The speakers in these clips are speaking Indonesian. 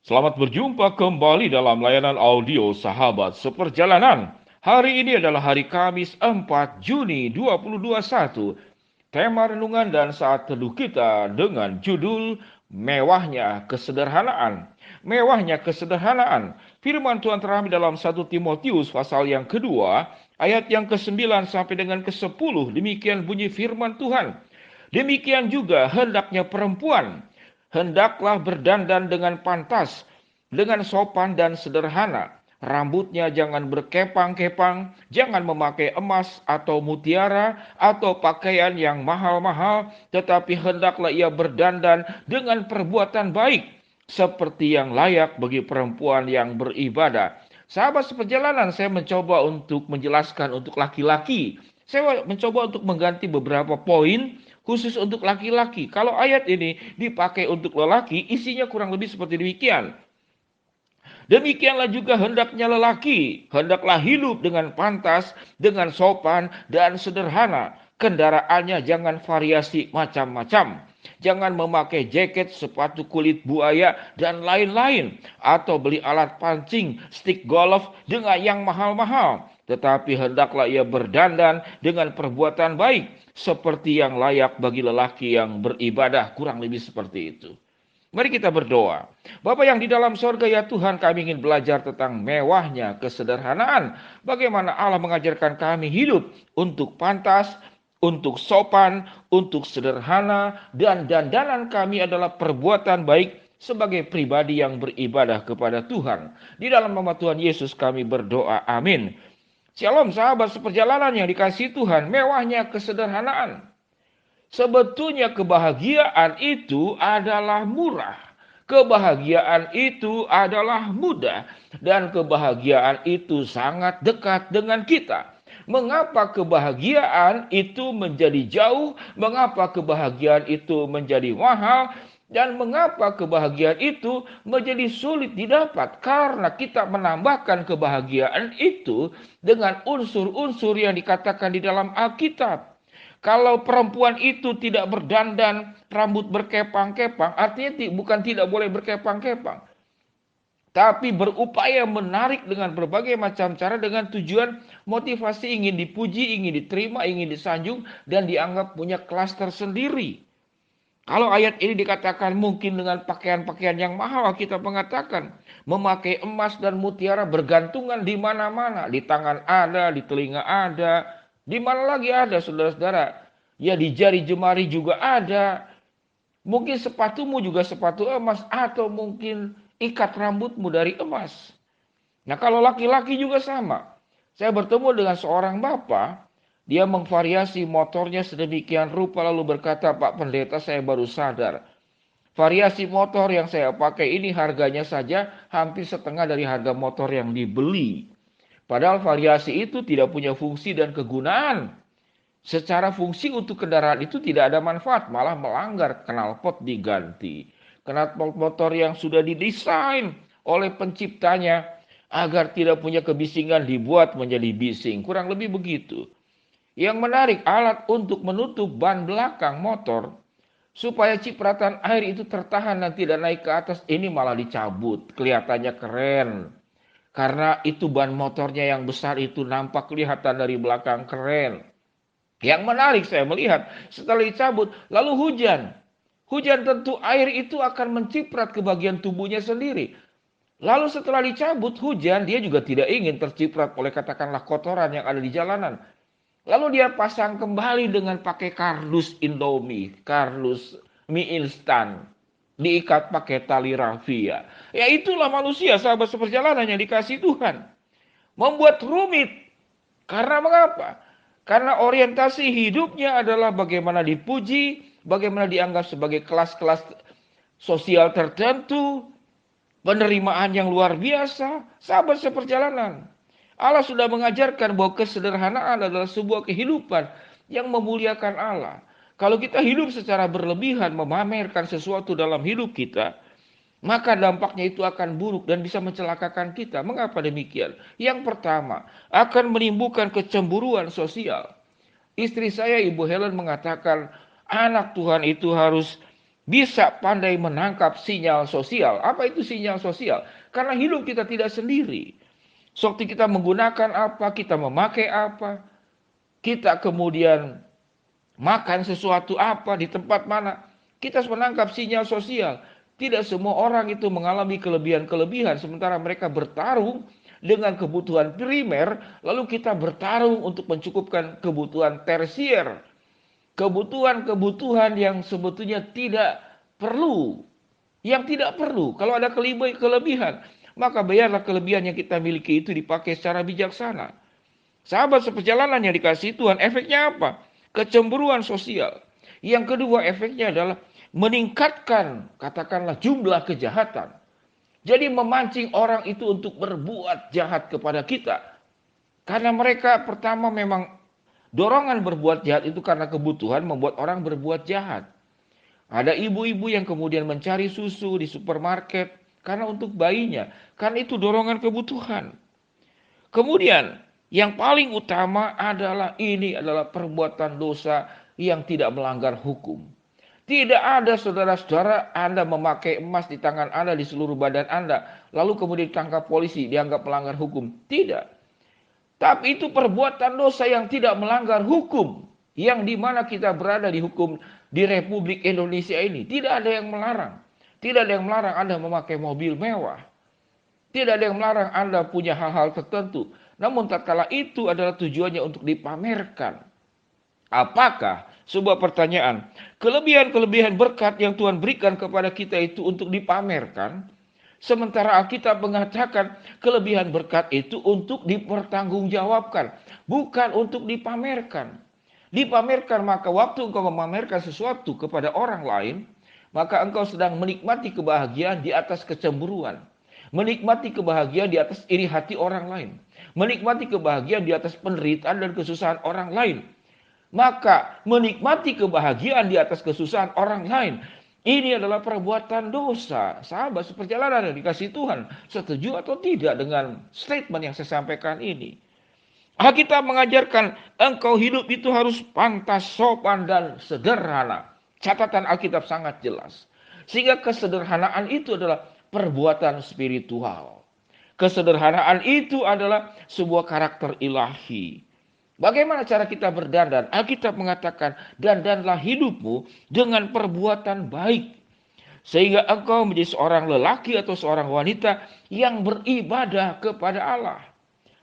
Selamat berjumpa kembali dalam layanan audio Sahabat Seperjalanan. Hari ini adalah hari Kamis 4 Juni 2021. Tema renungan dan saat teduh kita dengan judul Mewahnya Kesederhanaan. Mewahnya Kesederhanaan. Firman Tuhan terambil dalam 1 Timotius pasal yang kedua, ayat yang ke-9 sampai dengan ke-10. Demikian bunyi firman Tuhan. Demikian juga hendaknya perempuan, hendaklah berdandan dengan pantas, dengan sopan dan sederhana. Rambutnya jangan berkepang-kepang, jangan memakai emas atau mutiara atau pakaian yang mahal-mahal, tetapi hendaklah ia berdandan dengan perbuatan baik, seperti yang layak bagi perempuan yang beribadah. Sahabat seperjalanan, saya mencoba untuk menjelaskan untuk laki-laki. Saya mencoba untuk mengganti beberapa poin khusus untuk laki-laki. Kalau ayat ini dipakai untuk lelaki, isinya kurang lebih seperti demikian. Demikianlah juga hendaknya lelaki, hendaklah hidup dengan pantas, dengan sopan dan sederhana. Kendaraannya jangan variasi macam-macam. Jangan memakai jaket, sepatu kulit buaya, dan lain-lain. Atau beli alat pancing, stick golf dengan yang mahal-mahal. Tetapi hendaklah ia berdandan dengan perbuatan baik, seperti yang layak bagi lelaki yang beribadah. Kurang lebih seperti itu. Mari kita berdoa. Bapa yang di dalam sorga, ya Tuhan, kami ingin belajar tentang mewahnya kesederhanaan. Bagaimana Allah mengajarkan kami hidup untuk pantas, untuk sopan, untuk sederhana, dan dandanan kami adalah perbuatan baik sebagai pribadi yang beribadah kepada Tuhan. Di dalam nama Tuhan Yesus kami berdoa. Amin. Shalom sahabat seperjalanan yang dikasihi Tuhan, mewahnya kesederhanaan. Sebetulnya kebahagiaan itu adalah murah. Kebahagiaan itu adalah mudah. Dan kebahagiaan itu sangat dekat dengan kita. Mengapa kebahagiaan itu menjadi jauh? Mengapa kebahagiaan itu menjadi mahal? Dan mengapa kebahagiaan itu menjadi sulit didapat? Karena kita menambahkan kebahagiaan itu dengan unsur-unsur yang dikatakan di dalam Alkitab. Kalau perempuan itu tidak berdandan, rambut berkepang-kepang, artinya bukan tidak boleh berkepang-kepang, tapi berupaya menarik dengan berbagai macam cara dengan tujuan motivasi ingin dipuji, ingin diterima, ingin disanjung, dan dianggap punya kelas tersendiri. Kalau ayat ini dikatakan mungkin dengan pakaian-pakaian yang mahal, kita mengatakan memakai emas dan mutiara bergantungan di mana-mana, di tangan ada, di telinga ada, di mana lagi ada, saudara-saudara? Ya, di jari jemari juga ada. Mungkin sepatumu juga sepatu emas, atau mungkin ikat rambutmu dari emas. Nah, kalau laki-laki juga sama. Saya bertemu dengan seorang bapak, dia memvariasi motornya sedemikian rupa lalu berkata, "Pak Pendeta, saya baru sadar. Variasi motor yang saya pakai ini harganya saja hampir setengah dari harga motor yang dibeli. Padahal variasi itu tidak punya fungsi dan kegunaan. Secara fungsi untuk kendaraan itu tidak ada manfaat, malah melanggar. Knalpot diganti. Knalpot motor yang sudah didesain oleh penciptanya agar tidak punya kebisingan dibuat menjadi bising. Kurang lebih begitu. Yang menarik, alat untuk menutup ban belakang motor supaya cipratan air itu tertahan dan tidak naik ke atas, ini malah dicabut. Kelihatannya keren. Karena itu ban motornya yang besar itu nampak kelihatan dari belakang keren. Yang menarik saya melihat setelah dicabut lalu hujan. Hujan tentu air itu akan menciprat ke bagian tubuhnya sendiri. Lalu setelah dicabut hujan, dia juga tidak ingin terciprat oleh katakanlah kotoran yang ada di jalanan. Lalu dia pasang kembali dengan pakai kardus Indomie, kardus mie instan, diikat pakai tali rafia. Ya itulah manusia, sahabat seperjalanan yang dikasihi Tuhan. Membuat rumit. Karena mengapa? Karena orientasi hidupnya adalah bagaimana dipuji, bagaimana dianggap sebagai kelas-kelas sosial tertentu, penerimaan yang luar biasa. Sahabat seperjalanan, Allah sudah mengajarkan bahwa kesederhanaan adalah sebuah kehidupan yang memuliakan Allah. Kalau kita hidup secara berlebihan, memamerkan sesuatu dalam hidup kita, maka dampaknya itu akan buruk dan bisa mencelakakan kita. Mengapa demikian? Yang pertama, akan menimbulkan kecemburuan sosial. Istri saya, Ibu Helen, mengatakan anak Tuhan itu harus bisa pandai menangkap sinyal sosial. Apa itu sinyal sosial? Karena hidup kita tidak sendiri. Sewaktu kita menggunakan apa, kita memakai apa, kita kemudian makan sesuatu apa, di tempat mana, kita harus menangkap sinyal sosial. Tidak semua orang itu mengalami kelebihan-kelebihan, sementara mereka bertarung dengan kebutuhan primer, lalu kita bertarung untuk mencukupkan kebutuhan tersier. Kebutuhan-kebutuhan yang sebetulnya tidak perlu. Yang tidak perlu. Kalau ada kelebihan, maka biarlah kelebihan yang kita miliki itu dipakai secara bijaksana. Sahabat seperjalanan yang dikasihi Tuhan, efeknya apa? Kecemburuan sosial. Yang kedua, efeknya adalah meningkatkan, katakanlah, jumlah kejahatan. Jadi memancing orang itu untuk berbuat jahat kepada kita. Karena mereka pertama memang dorongan berbuat jahat itu karena kebutuhan membuat orang berbuat jahat. Ada ibu-ibu yang kemudian mencari susu di supermarket karena untuk bayinya. Karena itu dorongan kebutuhan. Kemudian yang paling utama adalah ini adalah perbuatan dosa yang tidak melanggar hukum. Tidak ada saudara-saudara Anda memakai emas di tangan Anda, di seluruh badan Anda, lalu kemudian ditangkap polisi, dianggap melanggar hukum. Tidak. Tapi itu perbuatan dosa yang tidak melanggar hukum. Yang dimana kita berada di hukum di Republik Indonesia ini. Tidak ada yang melarang. Tidak ada yang melarang Anda memakai mobil mewah. Tidak ada yang melarang Anda punya hal-hal tertentu. Namun tatkala itu adalah tujuannya untuk dipamerkan. Apakah, sebuah pertanyaan, kelebihan-kelebihan berkat yang Tuhan berikan kepada kita itu untuk dipamerkan? Sementara Alkitab mengatakan kelebihan berkat itu untuk dipertanggungjawabkan, bukan untuk dipamerkan. Dipamerkan, maka waktu engkau memamerkan sesuatu kepada orang lain, maka engkau sedang menikmati kebahagiaan di atas kecemburuan. Menikmati kebahagiaan di atas iri hati orang lain. Menikmati kebahagiaan di atas penderitaan dan kesusahan orang lain. Maka menikmati kebahagiaan di atas kesusahan orang lain, ini adalah perbuatan dosa. Sahabat seperjalanan yang dikasihi Tuhan, setuju atau tidak dengan statement yang saya sampaikan ini? Alkitab mengajarkan engkau hidup itu harus pantas, sopan, dan sederhana. Catatan Alkitab sangat jelas. Sehingga kesederhanaan itu adalah perbuatan spiritual. Kesederhanaan itu adalah sebuah karakter ilahi. Bagaimana cara kita berdandan? Alkitab mengatakan, dandanlah hidupmu dengan perbuatan baik. Sehingga engkau menjadi seorang lelaki atau seorang wanita yang beribadah kepada Allah.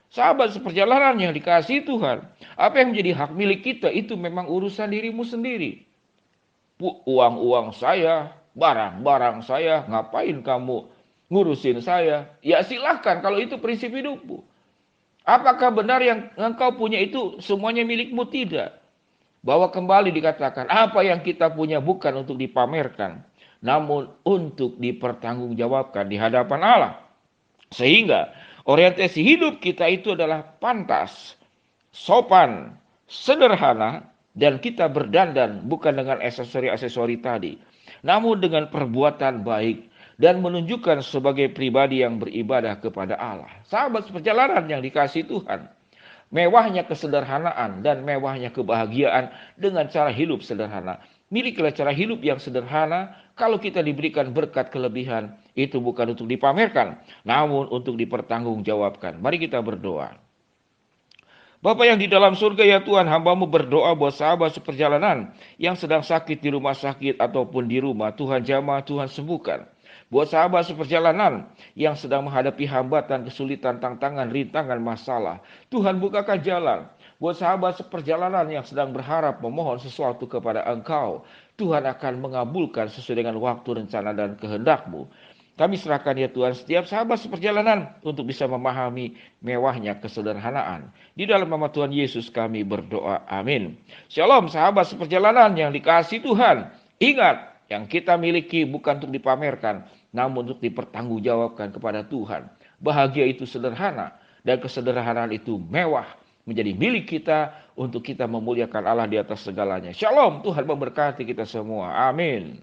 Sahabat seperjalanan yang dikasihi Tuhan, apa yang menjadi hak milik kita itu memang urusan dirimu sendiri. Uang-uang saya, barang-barang saya, ngapain kamu ngurusin saya? Ya silahkan kalau itu prinsip hidupmu. Apakah benar yang engkau punya itu semuanya milikmu? Tidak. Bahwa kembali dikatakan apa yang kita punya bukan untuk dipamerkan, namun untuk dipertanggungjawabkan di hadapan Allah. Sehingga orientasi hidup kita itu adalah pantas, sopan, sederhana, dan kita berdandan bukan dengan aksesori-aksesori tadi, namun dengan perbuatan baik dan menunjukkan sebagai pribadi yang beribadah kepada Allah. Sahabat seperjalanan yang dikasihi Tuhan, mewahnya kesederhanaan dan mewahnya kebahagiaan dengan cara hidup sederhana. Milikilah cara hidup yang sederhana. Kalau kita diberikan berkat kelebihan, itu bukan untuk dipamerkan, namun untuk dipertanggungjawabkan. Mari kita berdoa. Bapa yang di dalam surga, ya Tuhan, hamba-Mu berdoa buat sahabat seperjalanan yang sedang sakit di rumah sakit ataupun di rumah. Tuhan jamah, Tuhan sembuhkan. Buat sahabat seperjalanan yang sedang menghadapi hambatan, kesulitan, tantangan, rintangan, masalah, Tuhan bukakan jalan. Buat sahabat seperjalanan yang sedang berharap memohon sesuatu kepada Engkau, Tuhan akan mengabulkan sesuai dengan waktu, rencana, dan kehendak-Mu. Kami serahkan ya Tuhan setiap sahabat seperjalanan untuk bisa memahami mewahnya kesederhanaan. Di dalam nama Tuhan Yesus kami berdoa. Amin. Shalom sahabat seperjalanan yang dikasihi Tuhan. Ingat, yang kita miliki bukan untuk dipamerkan, namun untuk dipertanggungjawabkan kepada Tuhan. Bahagia itu sederhana, dan kesederhanaan itu mewah menjadi milik kita untuk kita memuliakan Allah di atas segalanya. Shalom, Tuhan memberkati kita semua. Amin.